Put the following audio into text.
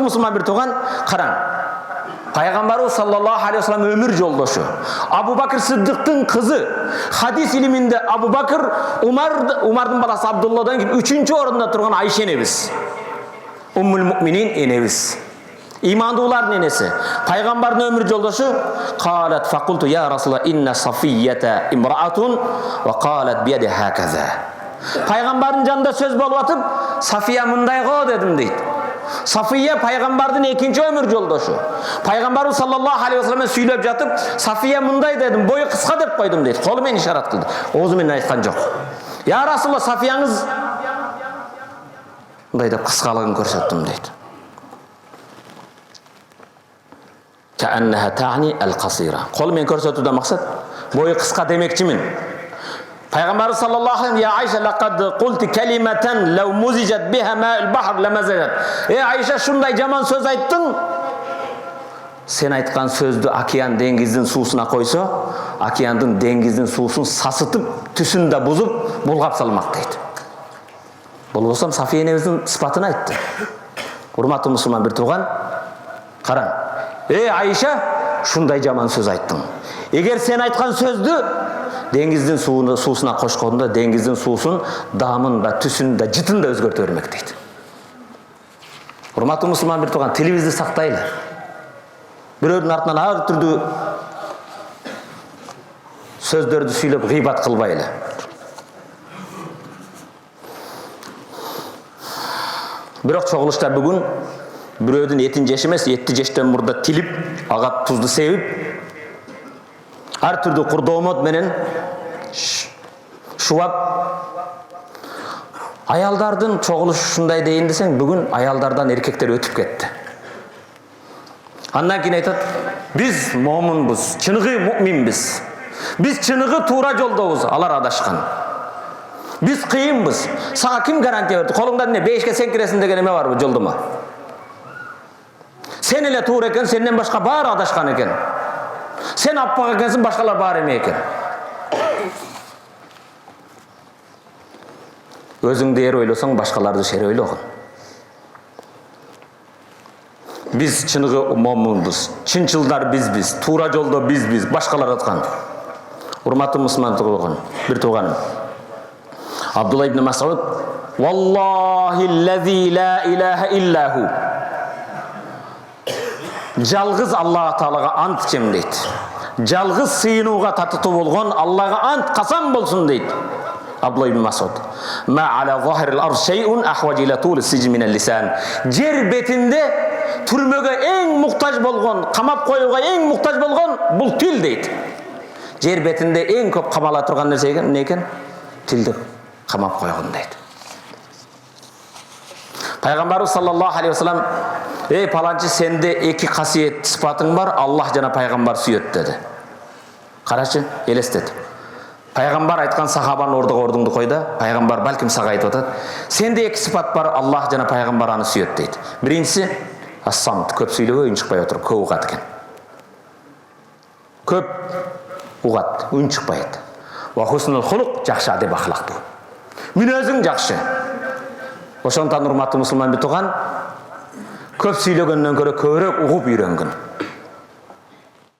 мұсылман бір туған, қараң. Пайғамбарымыз саллаллаху алейхи вассалам өмір жолдошу. Абу Бакр Сиддиқтың қызы. Хадис илиминде Абу Бакр, Умардың баласы Абдулладан кейін 3-ші орында тұрған Айша енебіз. Уммул муъминин енебіз. Имандуулардың енесі. Пайғамбардың өмір жолдошу. Қалат фақулту я Расулалла инна Сафиyyata имраатун ва қалат бияди хаказа. Пайғамбардың жанында сөз болып атып, Сафия мындай ғой дедім дейді. Сафия пайғамбардың екінші өмір жолдошу. Пайғамбарым саллаллаху алейхи вассалам сөйлеп жатып, Сафия мындай дедім, бойы қысқа деп қойдым дейді. Қолымен ишарат қылды. Оғызымен айтқан жоқ. Я Расулалла, Сафияңыз мындай деп қысқалығын көрсеттім дейді. Кәаннаха таъни ал-қасира. Қолымен көрсетуде мақсат бойы қысқа демекшімін. Пайғамбар саллаллаху алейхи я Айша лақад қулти калиматан лау музижат биха ма'ул бахр ламазажат. Айша, шундай жаман сөз айттың. Сен айтқан сөзді океан деңгіздің суысына қойса, океандың деңгіздің суысын сасытып, түсін де бұзып, бұлғап салмақ дейді. Бұл болсам Сафия енеміздің сыпатын айтты. Урматты мұсылман бір туған, қараң. Айша, шундай жаман сөз айттың. Егер сен айтқан сөзді деңгіздің суысына қошқанда, деңгіздің суысын дамын да, түсін да, жытын да өзгерте бермек дейді. Урматты мұсылман бір туған, тілімізді сақтайлы. Біреудің артынан әр түрді сөздерді сөйлеп ғибат қылбайлы. Бірақ чоғылышта бүгін біреудің етін жешемес, етті жештен мұрда тіліп, ағат тұзды севіп, әр түрді құрдомот менен шуап. Аялдардың чоғылыш шындай дейін десең, бүгін аялдардан еркектер өтіп кетті. Андан кейін айтады, біз момынбыз, чынығы мұъминбіз. Біз чынығы тура жолдабыз, алар адашқан. Біз қиынбыз. Саға кім гарантия берді? Қолыңдан не 5-ке сен кіресің деген еме бар бұл жолдыма. Сен еле тура екен, сенен башқа бар адашқан екен. Сен аппақ екенсің, башқалар бар еме екен. Өзіңді ер ойласаң, башқаларды шер ойлағын. Біз чынығы момынбыз, чынчылдар біз, тура жолда біз, башқалар атқан. Урматты мұсылман туған, бір туғаным. Абдулла ибн Мас'уд, «Валлахи лази ла илаха иллаху». Жалғыз Аллаға Таалаға ант кем дейді. Жалғыз сыйынуға татыту болған Аллаға ант қасам болсын дейді. Абдулла ибн Мас'уд. «Ма аля захирил ард шейун ахваж иля тули сijn минал лисан». Жер бетінде түрмеге ең мұқтаж болған, қамап қоюға ең мұқтаж болған бұл тіл дейді. Жер бетінде ең көп қамала тұрған нәрсе не екен? Тілді қамап қойған дейді. Пайғамбарымыз саллаллаху алейхи вассалам, паланчы, сенде 2 қасиет сыпатың бар, Аллах жана пайғамбар сүйет деді. Қарашы, елестеді. Пайғамбар айтқан сахабаның ордыңды қойды, пайғамбар бәлкім саға айтып отады. Сенде 2 сыпат бар, Аллах жана пайғамбар аны сүйет дейді. Біріншісі, ас-самт, көп сөйлеуге үн шықпай отыр, көп ұғат екен. Көп ұғат, үн шықпайды. Ва хуснул хулуқ, жақшы адеп ақылақ бұл. Мінезің жақшы. Ошондон урматтуу мусулман бит туган, көп сүйлөгөндөн көрө көбүрөөк угуп үйрөнгөн.